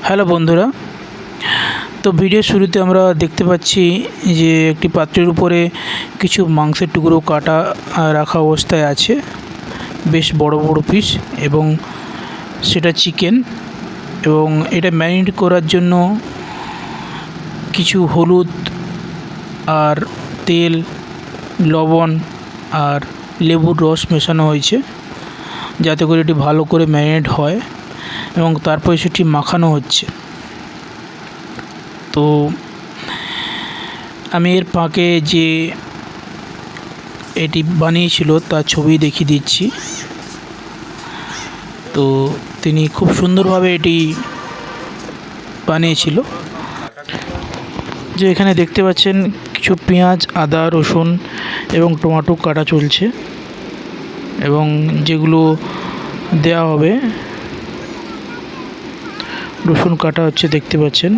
Hello বন্ধুরা, তো ভিডিওর শুরুতে আমরা দেখতে পাচ্ছি যে একটি পাত্রের উপরে কিছু মাংসের টুকরো কাটা রাখা অবস্থায় আছে, বেশ বড় বড় পিস, এবং সেটা চিকেন। এবং এটা ম্যারিনেট করার জন্য কিছু হলুদ আর তেল, লবণ আর লেবুর রস মেশানো হয়েছে, যাতে করে এটি ভালো করে ম্যারিনেট হয়, এবং তারপরে সেটি মাখানো হচ্ছে। তো আমি এর ফাঁকে যে এটি বানিয়েছিল তার ছবি দেখিয়ে দিচ্ছি। তো তিনি খুব সুন্দরভাবে এটি বানিয়েছিল। যে এখানে দেখতে পাচ্ছেন কিছু পেঁয়াজ, আদা, রসুন এবং টমেটো কাটা চলছে, এবং যেগুলো দেয়া হবে রসুন কাটা হচ্ছে দেখতে পাচ্ছেন।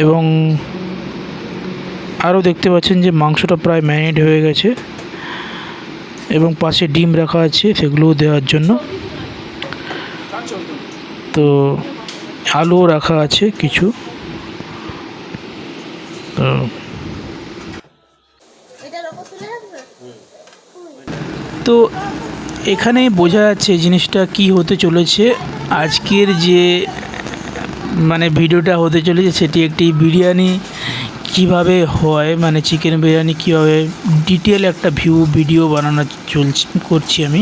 এবং আরও দেখতে পাচ্ছেন যে মাংসটা প্রায় ম্যারিনেট হয়ে গেছে, এবং পাশে ডিম রাখা আছে সেগুলোও দেওয়ার জন্য। তো আলুও রাখা আছে কিছু। তো এখানে বোঝা যাচ্ছে জিনিসটা কি হতে চলেছে। আজকের যে ভিডিওটা হতে চলেছে সেটি একটি বিরিয়ানি কিভাবে হয়, চিকেন বিরিয়ানি কীভাবে ডিটেল একটা ভিডিও বানানো করছি আমি,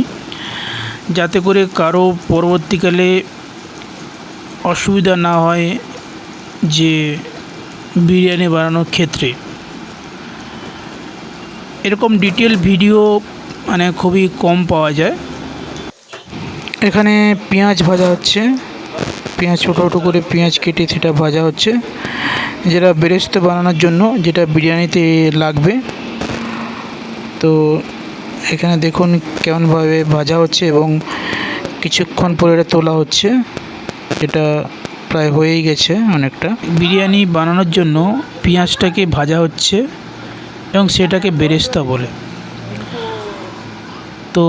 যাতে করে কারো পরবর্তীকালে অসুবিধা না হয় যে বিরিয়ানি বানানোর ক্ষেত্রে। এরকম ডিটেল ভিডিও খুবই কম পাওয়া যায়। এখানে পেঁয়াজ ভাজা হচ্ছে, পেঁয়াজ ছোটো ছোটো করে পেঁয়াজ কেটে সেটা ভাজা হচ্ছে, যেটা বেরেস্তা বানানোর জন্য, যেটা বিরিয়ানিতে লাগবে। তো এখানে দেখুন কেমনভাবে ভাজা হচ্ছে, এবং কিছুক্ষণ পরে এটা তোলা হচ্ছে। এটা প্রায় হয়েই গেছে অনেকটা। বিরিয়ানি বানানোর জন্য পেঁয়াজটাকে ভাজা হচ্ছে, এবং সেটাকে বেরেস্তা বলে। তো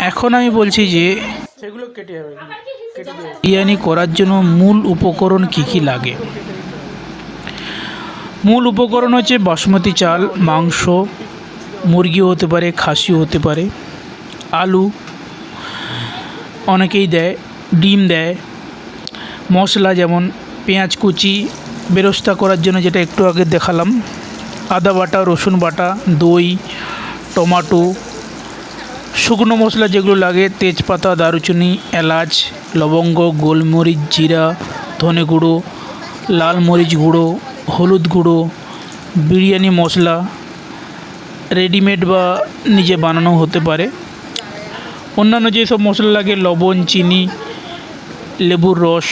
এখন আমি বলছি যে সেগুলো কেটে যাবে। বিরিয়ানি করার জন্য মূল উপকরণ কী কী লাগে। মূল উপকরণ হচ্ছে বাসমতি চাল, মাংস, মুরগিও হতে পারে, খাসিও হতে পারে, আলু অনেকেই দেয়, ডিম দেয়, মশলা যেমন পেঁয়াজ কুচি, বেরেস্তা করার জন্য যেটা একটু আগে দেখালাম, আদা বাটা, রসুন বাটা, দই, টমেটো, শুকনো মশলা যেগুলো লাগে তেজপাতা, দারুচিনি, এলাচ, লবঙ্গ, গোলমরিচ, জিরা, ধনে গুঁড়ো, লাল মরিচ গুঁড়ো, হলুদ গুঁড়ো, বিরিয়ানি মশলা রেডিমেড বা নিজে বানানো হতে পারে। অন্যান্য যেসব মশলা লাগে লবণ, চিনি, লেবুর রস,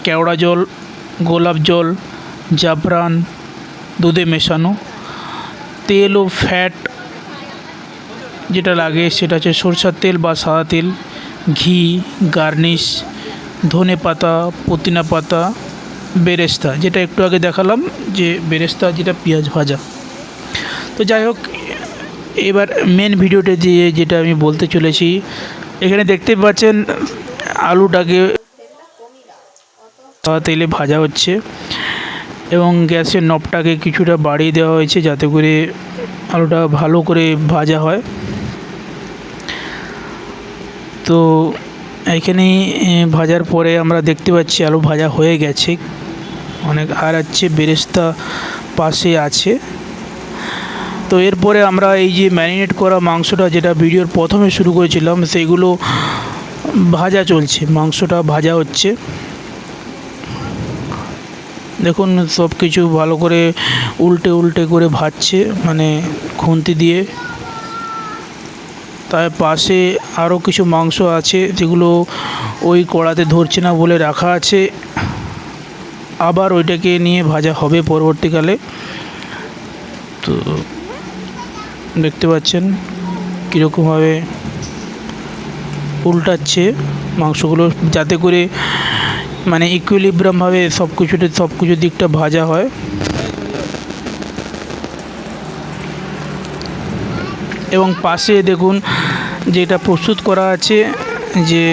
কেওড়া জল, গোলাপ জল, জাফরান, দুধে মেশানো, তেল ও ফ্যাট যেটা লাগে সেটা হচ্ছে সরষের তেল বা সাদা তেল, ঘি, গার্নিশ, ধনে পাতা, পুদিনা পাতা, বেরেস্তা যেটা একটু আগে দেখালাম, যে বেরেস্তা যেটা পেঁয়াজ ভাজা। তো যাই হোক, এবার মেন ভিডিওতে যেটা আমি বলতে চলেছি, এখানে দেখতে পাচ্ছেন আলুটাকে সাদা তেলে ভাজা হচ্ছে, এবং গ্যাসের নবটাকে কিছুটা বাড়িয়ে দেওয়া হয়েছে যাতে করে আলুটা ভালো করে ভাজা হয়। তো এখানে ভাজার পরে আমরা দেখতে পাচ্ছি আলু ভাজা হয়ে গেছে অনেক, আর আছে বেরেস্তা পাশে আছে। তো এরপরে আমরা এই যে ম্যারিনেট করা মাংসটা, যেটা ভিডিওর প্রথমে শুরু করেছিলাম, সেইগুলো ভাজা চলছে, মাংসটা ভাজা হচ্ছে। দেখুন সব কিছু ভালো করে উল্টে উল্টে করে ভাজছে, খুন্তি দিয়ে। তার পাশে আরও কিছু মাংস আছে যেগুলো ওই কড়াতে ধরছে না বলে রাখা আছে, আবার ওইটাকে নিয়ে ভাজা হবে পরবর্তীকালে। তো দেখতে পাচ্ছেন কীরকমভাবে উল্টাচ্ছে মাংসগুলো, যাতে করে ইকুইলিব্রামভাবে সব কিছু দিকটা ভাজা হয়। এবং পাশে দেখুন যেটা প্রস্তুত করা আছে, যে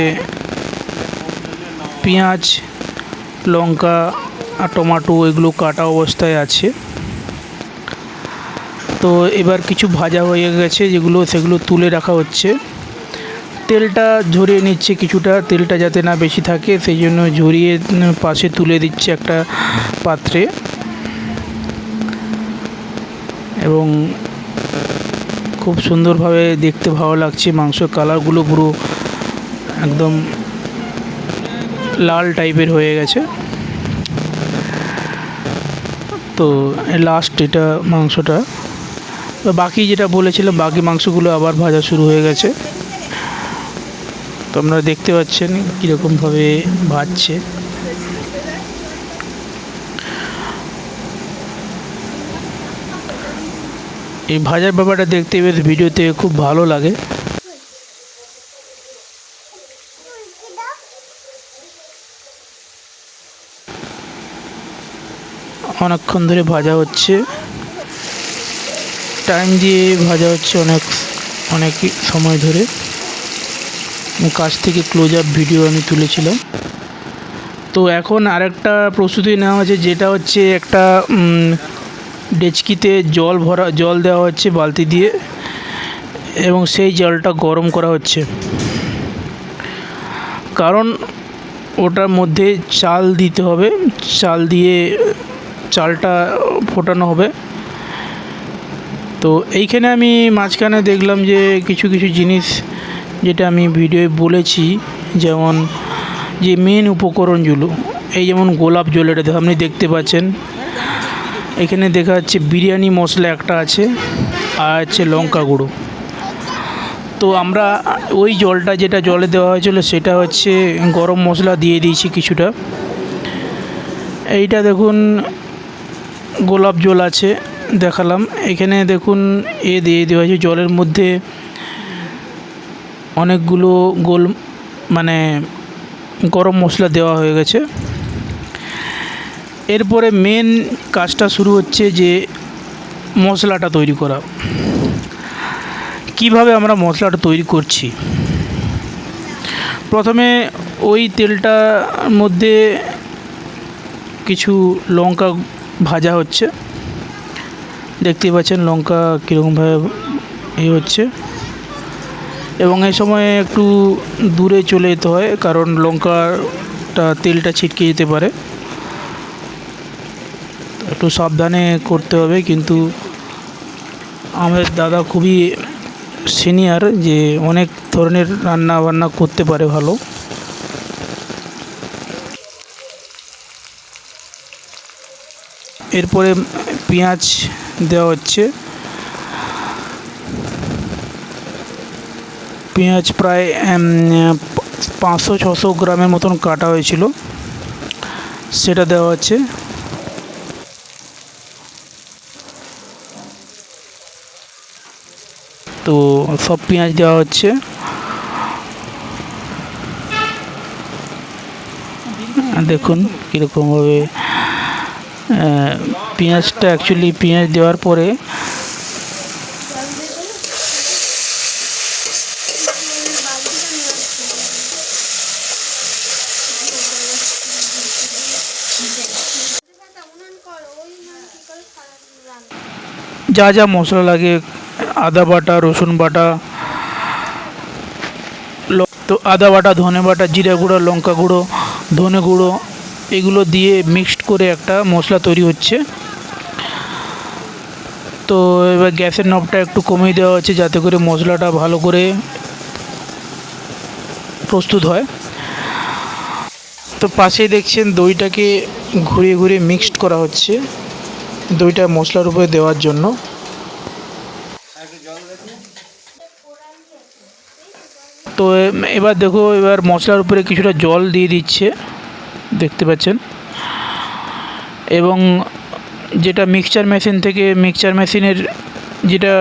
পেঁয়াজ, লঙ্কা আর টমেটো এগুলো কাটা অবস্থায় আছে। তো এবার কিছু ভাজা হয়ে গেছে সেগুলো তুলে রাখা হচ্ছে। তেলটা ঝরিয়ে নিচ্ছে কিছুটা, তেলটা যাতে না বেশি থাকে সেই জন্য ঝরিয়ে পাশে তুলে দিচ্ছে একটা পাত্রে। এবং খুব সুন্দরভাবে দেখতে ভালো লাগছে, মাংসের কালারগুলো পুরো একদম লাল টাইপের হয়ে গেছে। তো লাস্ট এটা মাংসটা, বাকি যেটা বলেছিলাম বাকি মাংসগুলো আবার ভাজা শুরু হয়ে গেছে। তো আপনারা দেখতে পাচ্ছেন কীরকমভাবে ভাজছে। এই ভাজার ব্যাপারটা দেখতে বেশ ভিডিওতে খুব ভালো লাগে। অনেকক্ষণ ধরে ভাজা হচ্ছে, টাইম দিয়ে ভাজা হচ্ছে অনেক সময় ধরে। কাছ থেকে ক্লোজ আপ ভিডিও আমি তুলেছিলাম। তো এখন আরেকটা প্রস্তুতি নেওয়া হচ্ছে, যেটা হচ্ছে একটা ডেচকিতে জল দেওয়া হচ্ছে বালতি দিয়ে, এবং সেই জলটা গরম করা হচ্ছে। কারণ ওটার মধ্যে চাল দিতে হবে, চাল দিয়ে চালটা ফোটানো হবে। তো এইখানে আমি মাঝখানে দেখলাম যে কিছু জিনিস যেটা আমি ভিডিওয়ে বলেছি, যেমন যে মেন উপকরণগুলো, এই যেমন গোলাপ জল, এটা আপনি দেখতে পাচ্ছেন। এখানে দেখা যাচ্ছে বিরিয়ানি মশলা একটা আছে, আর আছে লঙ্কা গুঁড়ো। তো আমরা ওই জলটা যেটা জলে দেওয়া হয়েছিল সেটা হচ্ছে গরম মশলা দিয়ে দিয়েছি কিছুটা। এইটা দেখুন গোলাপ জল আছে দেখালাম। এখানে দেখুন দিয়ে দেওয়া হয়েছে জলের মধ্যে অনেকগুলো মানে গরম মশলা দেওয়া হয়ে গেছে। এরপরে মেন কাজটা শুরু হচ্ছে, যে মশলাটা তৈরি করা। কিভাবে আমরা মশলাটা তৈরি করছি, প্রথমে ওই তেলটার মধ্যে কিছু লঙ্কা ভাজা হচ্ছে, দেখতে পাচ্ছেন লঙ্কা কীরকমভাবে হচ্ছে। এবং এই সময় একটু দূরে চলে যেতে হয়, কারণ লঙ্কাটা তেলটা ছিটকে যেতে পারে, একটু সাবধানে করতে হবে। কিন্তু আমাদের দাদা খুবই সিনিয়র, যে অনেক ধরনের রান্না বান্না করতে পারে ভালো। এরপরে পেঁয়াজ দেওয়া হচ্ছে। পেঁয়াজ প্রায় 500-600 গ্রামের মতন কাটা হয়েছিল, সেটা দেওয়া হচ্ছে। তো সব পেঁয়াজ দেওয়া হচ্ছে। দেখুন কীরকমভাবে পেঁয়াজটা, অ্যাকচুয়ালি পেঁয়াজ দেওয়ার পরে যা যা মশলা লাগে, আদা বাটা, রসুন বাটা, তো আদা বাটা, ধনে বাটা, জিরা গুঁড়ো, লঙ্কা গুঁড়ো, ধনে গুঁড়ো, এগুলো দিয়ে মিক্সড করে একটা মশলা তৈরি হচ্ছে। তো এবার গ্যাসের নবটা একটু কমিয়ে দেওয়া হচ্ছে, যাতে করে মশলাটা ভালো করে প্রস্তুত হয়। তো পাশেই দেখছেন দইটাকে ঘুরিয়ে ঘুরিয়ে মিক্সড করা হচ্ছে, দইটা মশলার উপরে দেওয়ার জন্য। তো এবার দেখো, এবার মশলার উপরে কিছুটা জল দিয়ে দিচ্ছে, দেখতে পাচ্ছেন। এবং যেটা মিক্সচার মেশিনের যেটা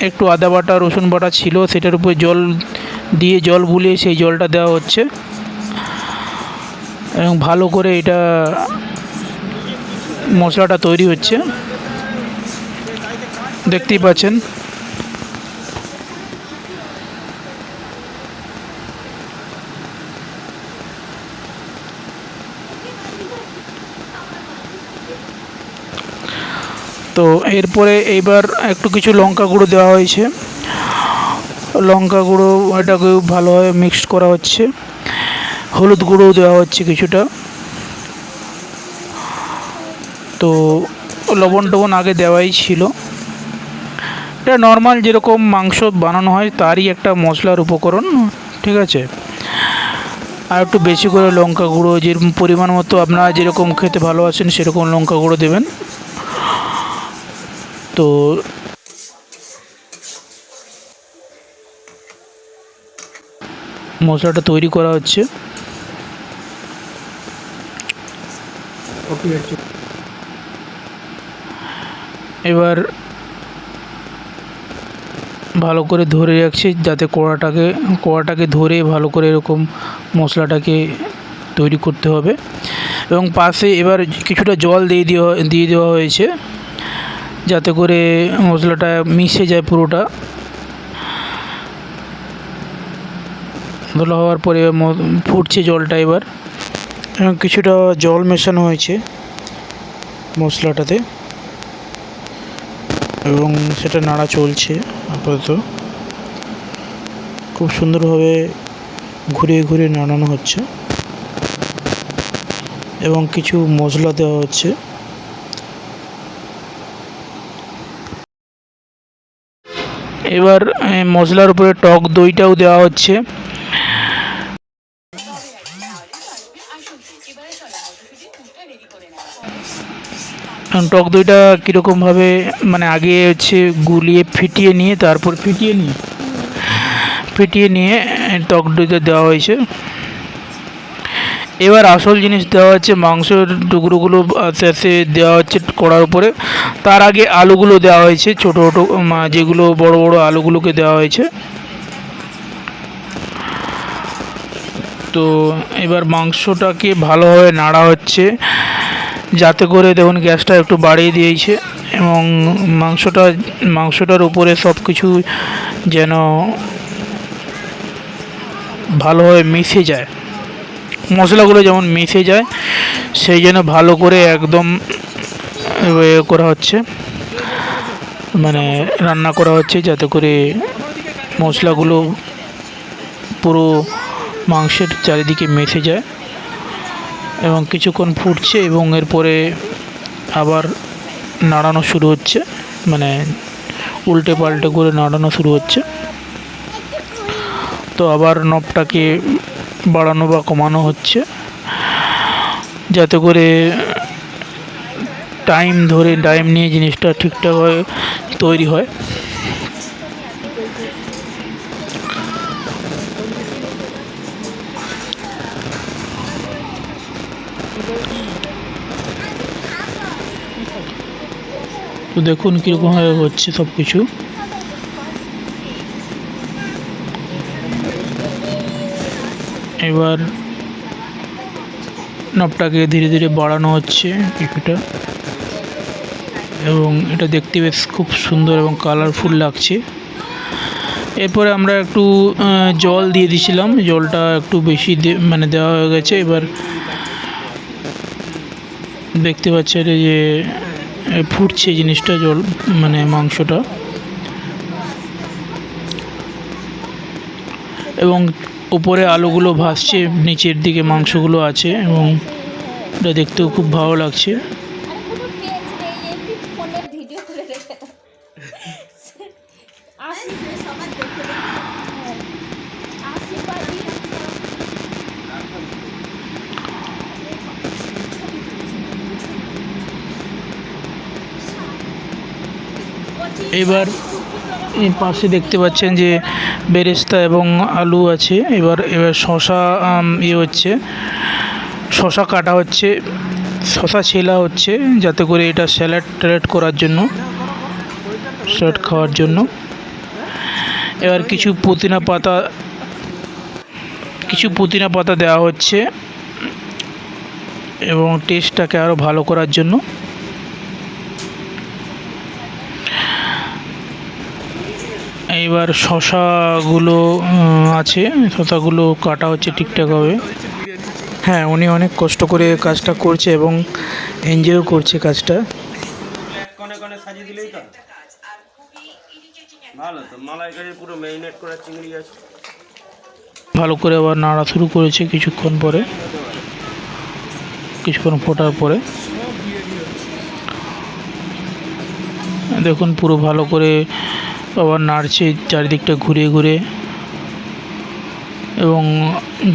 একটু আদা বাটা, রসুন বাটা ছিল, সেটার উপরে জল বুলিয়ে সেই জলটা দেওয়া হচ্ছে। এবং ভালো করে এটা মশলাটা তৈরি হচ্ছে, দেখতেই পাচ্ছেন। তো এরপরে এইবার একটু কিছু লঙ্কা গুঁড়ো দেওয়া হয়েছে, লঙ্কা গুঁড়ো এটাকে ভালোভাবে মিক্সড করা হচ্ছে। হলুদ গুঁড়োও দেওয়া হচ্ছে কিছুটা। তো লবণ টবণ আগে দেওয়াই ছিল। এটা নর্মাল যেরকম মাংস বানানো হয় তারই একটা মশলার উপকরণ, ঠিক আছে। আর একটু বেশি করে লঙ্কা গুঁড়ো, যেরকম পরিমাণ মতো আপনারা যেরকম খেতে ভালোবাসেন সেরকম লঙ্কা গুঁড়ো দেবেন। তো মশলাটা তৈরি করা হচ্ছে। এবার ভালো করে ধরে রাখছি যাতে কড়াটাকে ধরে ভালো করে এরকম মশলাটাকে তৈরি করতে হবে। এবং পাশে এবার কিছুটা জল দিয়ে দেওয়া হয়েছে যাতে করে মশলাটা মিশে যায় পুরোটা। ধোলা হওয়ার পরে ফুটছে জলটা এবার, এবং কিছুটা জল মেশানো হয়েছে মশলাটাতে এবং সেটা নাড়া চলছে আপাতত। খুব সুন্দরভাবে ঘুরিয়ে ঘুরিয়ে নাড়ানো হচ্ছে এবং কিছু মশলা দেওয়া হচ্ছে। এবার মশলার উপরে টক দইটাও দেওয়া হচ্ছে। টক দইটা কীরকমভাবে মানে আগে হচ্ছে গুলিয়ে ফিটিয়ে নিয়ে তারপর ফিটিয়ে নিয়ে টক দইটা দেওয়া হয়েছে। এবার আসল জিনিস দেওয়া হচ্ছে, মাংসের টুকরোগুলো আস্তে আস্তে দেওয়া হচ্ছে কড়ার উপরে। তার আগে আলুগুলো দেওয়া হয়েছে, ছোটো ছোটো যেগুলো বড় বড় আলুগুলোকে দেওয়া হয়েছে। তো এবার মাংসটাকে ভালোভাবে নাড়া হচ্ছে যাতে করে, দেখুন গ্যাসটা একটু বাড়িয়ে দিয়েছে এবং মাংসটার উপরে সব কিছু যেন ভালোভাবে মিশে যায়, মশলাগুলো যেমন মিশে যায় সেই জন্য ভালো করে একদম করা হচ্ছে, মানে রান্না করা হচ্ছে যাতে করে মশলাগুলো পুরো মাংসের চারিদিকে মিশে যায়। এবং কিছুক্ষণ ফুটছে এবং এরপরে আবার নাড়ানো শুরু হচ্ছে, মানে উল্টে পাল্টে করে নাড়ানো শুরু হচ্ছে। তো আবার নবটাকে বাড়ানো বা কমানো হচ্ছে যাতে করে টাইম নিয়ে জিনিসটা ঠিকঠাকভাবে তৈরি হয়। তো দেখুন কীরকমভাবে হচ্ছে সব কিছু। এবার নবটাকে ধীরে ধীরে বাড়ানো হচ্ছে কিছুটা, এবং এটা দেখতে বেশ খুব সুন্দর এবং কালারফুল লাগছে। এরপরে আমরা একটু জল দিয়ে দিয়েছিলাম, জলটা একটু বেশি মানে দেওয়া হয়ে গেছে। এবার দেখতে পাচ্ছেন যে ফুটছে জিনিসটা, জল মানে মাংসটা, এবং উপরে আলুগুলো ভাসছে, নিচের দিকে মাংসগুলো আছে এবং এটা দেখতেও খুব ভালো লাগছে। এবার এই পাশে দেখতে পাচ্ছেন যে বেরেস্তা এবং আলু আছে। এবার শশা হচ্ছে, শশা কাটা হচ্ছে, শশা ছেলা হচ্ছে যাতে করে এটা স্যালাড করার জন্য, স্যালাড খাওয়ার জন্য। এবার কিছু পুদিনা পাতা দেওয়া হচ্ছে এবং টেস্টটাকে আরও ভালো করার জন্য। এইবার শশাগুলো আছে, শশাগুলো কাটা হচ্ছে ঠিকঠাকভাবে। হ্যাঁ, উনি অনেক কষ্ট করে কাজটা করছে এবং এনজয়ও করছে কাজটা। সাজিয়ে দিলেই তো ভালো। তো মালাইকারির পুরো ম্যারিনেট করা চিংড়ি আছে। ভালো করে আবার নাড়া শুরু করেছে কিছুক্ষণ পরে, কিছুক্ষণ ফোটার পরে দেখুন পুরো ভালো করে আবার নাড়ছে চারিদিকটা ঘুরে ঘুরে। এবং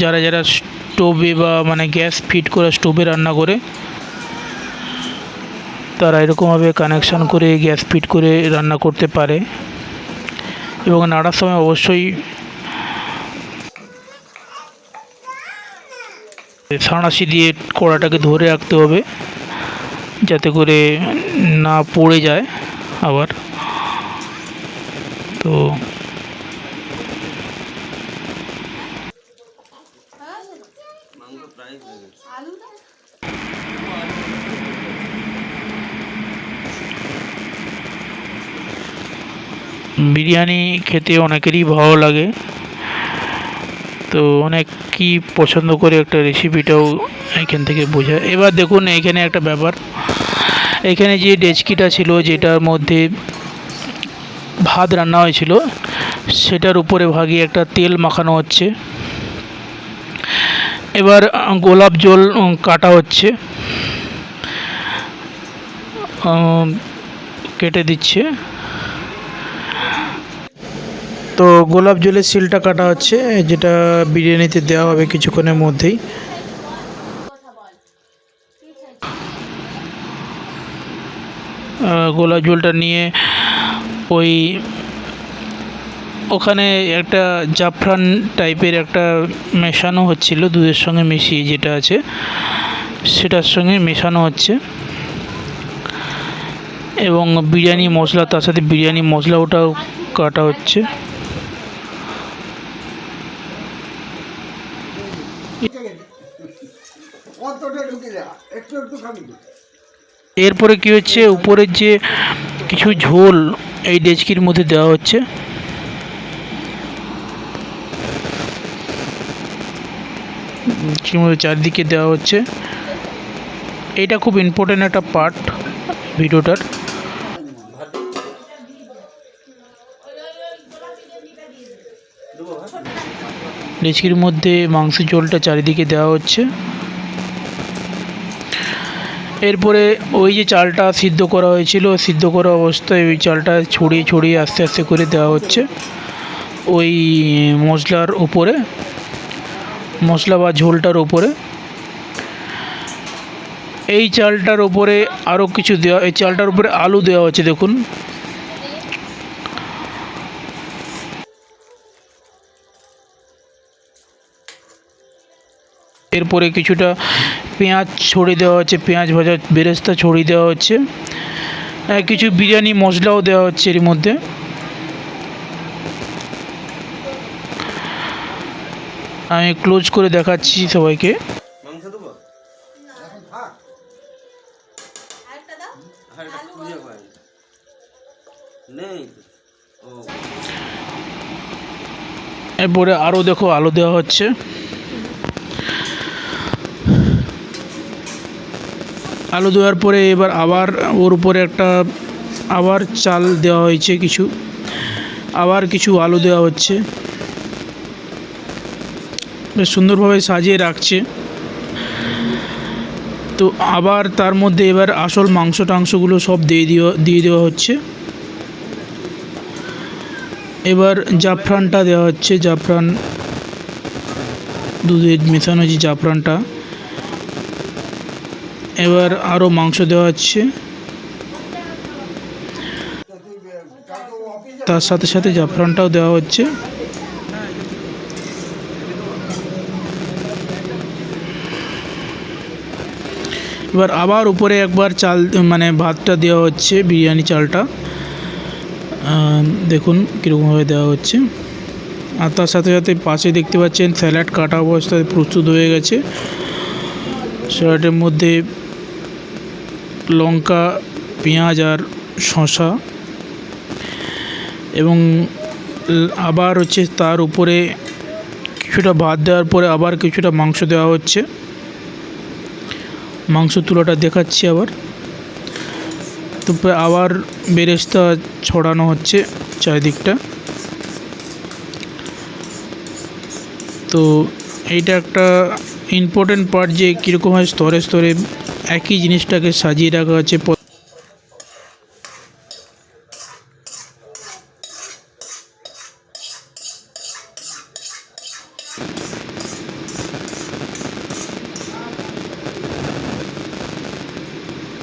যারা যারা স্টোভে বা মানে গ্যাস ফিট করা স্টোভে রান্না করে তারা এরকমভাবে কানেকশান করে গ্যাস ফিট করে রান্না করতে পারে। এবং নাড়ার সময় অবশ্যই সাঁড়াশি দিয়ে কড়াটাকে ধরে রাখতে হবে যাতে করে না পড়ে যায় আবার। তো মাংস প্রায় হয়ে গেছে। বিরিয়ানি খেতে অনেকেরই ভালো লাগে, তো অনেকই পছন্দ করে একটা রেসিপিটাও এখান থেকে বোঝা। এবার দেখুন এখানে একটা ব্যাপার, এখানে যে ডেচকিটা ছিল যেটার মধ্যে ভাত রান্না হয়েছিল সেটার উপরে ভাগে একটা তেল মাখানো হচ্ছে। এবার গোলাপ জল কাটা হচ্ছে, কেটে দিচ্ছে। তো গোলাপ জলের সিলটা কাটা হচ্ছে, যেটা বিরিয়ানিতে দেওয়া হবে কিছুক্ষণের মধ্যেই। গোলাপ জলটা নিয়ে ওই ওখানে একটা জাফরান টাইপের একটা মেশানো হচ্ছিল দুধের সঙ্গে মিশিয়ে, যেটা আছে সেটার সঙ্গে মেশানো হচ্ছে। এবং বিরিয়ানি মশলা, তার সাথে বিরিয়ানি মশলা ওটাও কাটা হচ্ছে। এরপরে কি হচ্ছে, উপরের যে কিছু ঝোল এই ডেচকির মধ্যে দেওয়া হচ্ছে। চারদিকে দেওয়া হচ্ছে। এটা খুব ইম্পর্টেন্ট একটা পার্ট ভিডিওটার। ডেচকির মধ্যে মাংসের ঝোলটা চারিদিকে দেওয়া হচ্ছে। এরপরে ওই যে চালটা সিদ্ধ করা হয়েছিল, সিদ্ধ করা অবস্থায় ওই চালটা ছড়িয়ে ছড়িয়ে আস্তে আস্তে করে দেওয়া হচ্ছে ওই মশলার উপরে, মশলা বা ঝোলটার উপরে। এই চালটার উপরে আরও কিছু দেওয়া, এই চালটার উপরে আলু দেওয়া হচ্ছে দেখুন। এরপরে কিছুটা পেঁয়াজ ছড়িয়ে দেওয়া হচ্ছে, পেঁয়াজ ভাজা বেরেস্তা ছড়িয়ে দেওয়া হচ্ছে। কিছু বিরিয়ানি মশলাও দেওয়া হচ্ছে এর মধ্যে। আমি ক্লোজ করে দেখাচ্ছি সবাইকে। মাংস দেবো নেই। ও এরপরে আরও দেখো আলু দেওয়া হচ্ছে। আলু দেওয়ার পরে এবার আবার ওর উপরে একটা আবার চাল দেওয়া হয়েছে কিছু, আবার কিছু আলু দেওয়া হচ্ছে। বেশ সুন্দরভাবে সাজিয়ে রাখছে। তো আবার তার মধ্যে এবার আসল মাংস টাংসগুলো সব দিয়ে দেওয়া হচ্ছে। এবার জাফরানটা দেওয়া হচ্ছে, জাফরান দুধে মেশানো যে জাফরানটা। এবার আরও মাংস দেওয়া হচ্ছে, তার সাথে সাথে জাফরানটাও দেওয়া হচ্ছে। এবার আবার উপরে একবার চাল মানে ভাতটা দেওয়া হচ্ছে, বিরিয়ানি চালটা দেখুন কীরকমভাবে দেওয়া হচ্ছে। আর তার সাথে সাথে পাশে দেখতে পাচ্ছেন স্যালাড কাটা অবস্থায় প্রস্তুত হয়ে গেছে। স্যালাডের মধ্যে লঙ্কা, পেঁয়াজ আর শসা, এবং আবার হচ্ছে তার উপরে কিছুটা ভাত দেওয়ার পরে আবার কিছুটা মাংস দেওয়া হচ্ছে। মাংস তুলাটা দেখাচ্ছি আবার। তারপরে আবার বেরেস্তা ছড়ানো হচ্ছে চারিদিকটা। তো এইটা একটা ইম্পর্টেন্ট পার্ট যে কীরকম হয় স্তরে স্তরে একই জিনিসটাকে সাজিয়ে রাখা হচ্ছে।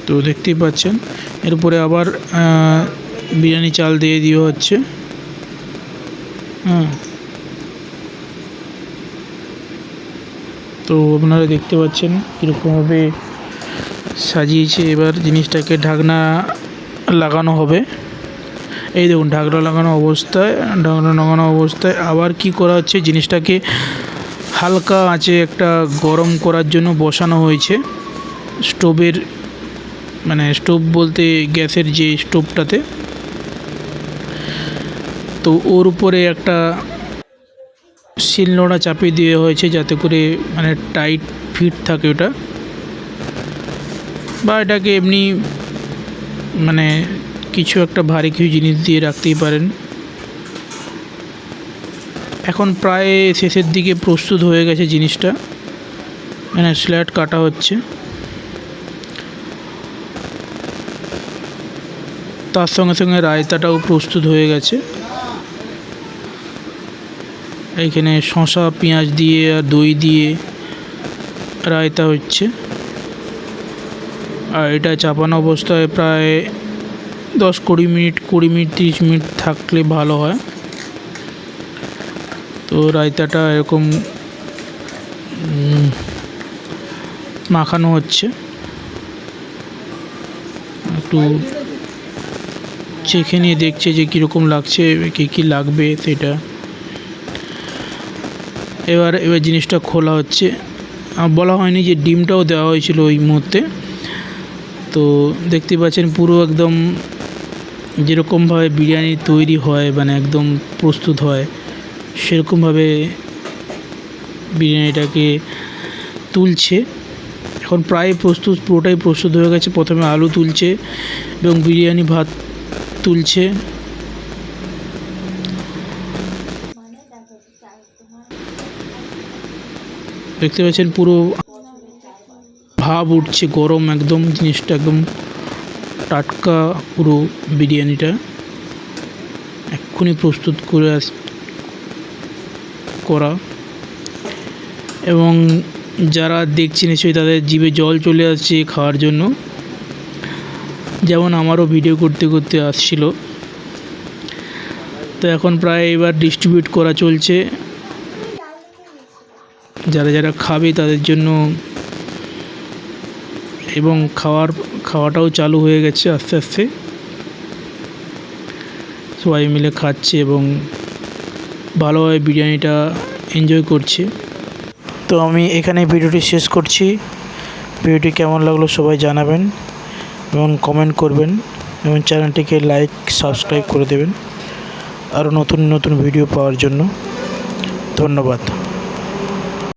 তো দেখতেই পাচ্ছেন এরপরে আবার বিরিয়ানি চাল দিয়ে দেওয়া হচ্ছে। তো আপনারা দেখতে পাচ্ছেন কীরকমভাবে সাজিয়েছে। এবার জিনিসটাকে ঢাকনা লাগানো হবে। এই দেখুন ঢাকনা লাগানো অবস্থায় আবার কি করা হচ্ছে, জিনিসটাকে হালকা আঁচে একটা গরম করার জন্য বসানো হয়েছে স্টোভের, মানে স্টোভ বলতে গ্যাসের যে স্টোভটাতে। তো ওর উপরে একটা শিলনোড়া চাপিয়ে দেওয়া হয়েছে যাতে করে মানে টাইট ফিট থাকে ওটা, বা এটাকে এমনি মানে কিছু একটা ভারী কিছু জিনিস দিয়ে রাখতেই পারেন। এখন প্রায় শেষের দিকে প্রস্তুত হয়ে গেছে জিনিসটা, মানে স্ল্যাট কাটা হচ্ছে। তার সঙ্গে সঙ্গে রায়তাটাও প্রস্তুত হয়ে গেছে। এইখানে শসা পেঁয়াজ দিয়ে আর দই দিয়ে রায়তা হচ্ছে। আর এটা চাপানো অবস্থায় প্রায় 10-20 মিনিট 30 মিনিট থাকলে ভালো হয়। তো রায়তাটা এরকম মাখানো হচ্ছে, একটু চেখে নিয়ে দেখছে যে কীরকম লাগছে, কী লাগবে সেটা। এবার জিনিসটা খোলা হচ্ছে। বলা হয়নি যে ডিমটাও দেওয়া হয়েছিল ওই মুহূর্তে। তো দেখতে পাচ্ছেন পুরো একদম যেরকমভাবে বিরিয়ানি তৈরি হয়, মানে একদম প্রস্তুত হয় সেরকমভাবে বিরিয়ানিটাকে তুলছে। এখন প্রায় পুরোটাই প্রস্তুত হয়ে গেছে। প্রথমে আলু তুলছে এবং বিরিয়ানি ভাত তুলছে। দেখতে পাচ্ছেন পুরো ভাব উঠছে, গরম একদম, জিনিসটা একদম টাটকা। পুরো বিরিয়ানিটা এক্ষুনি প্রস্তুত করা, এবং যারা দেখছে নিশ্চয়ই তাদের জিভে জল চলে আসছে খাওয়ার জন্য, যেমন আমারও ভিডিও করতে করতে আসছিল। তো এখন প্রায় এবার ডিস্ট্রিবিউট করা চলছে, যারা খাবে তাদের জন্য, এবং খাওয়াটাও চালু হয়ে গেছে আস্তে আস্তে। সবাই মিলে খাচ্ছে এবং ভালোভাবে বিরিয়ানিটা এনজয় করছে। তো আমি এখানে ভিডিওটি শেষ করছি। ভিডিওটি কেমন লাগলো সবাই জানাবেন এবং কমেন্ট করবেন, এবং চ্যানেলটিকে লাইক সাবস্ক্রাইব করে দেবেন আরও নতুন নতুন ভিডিও পাওয়ার জন্য। ধন্যবাদ।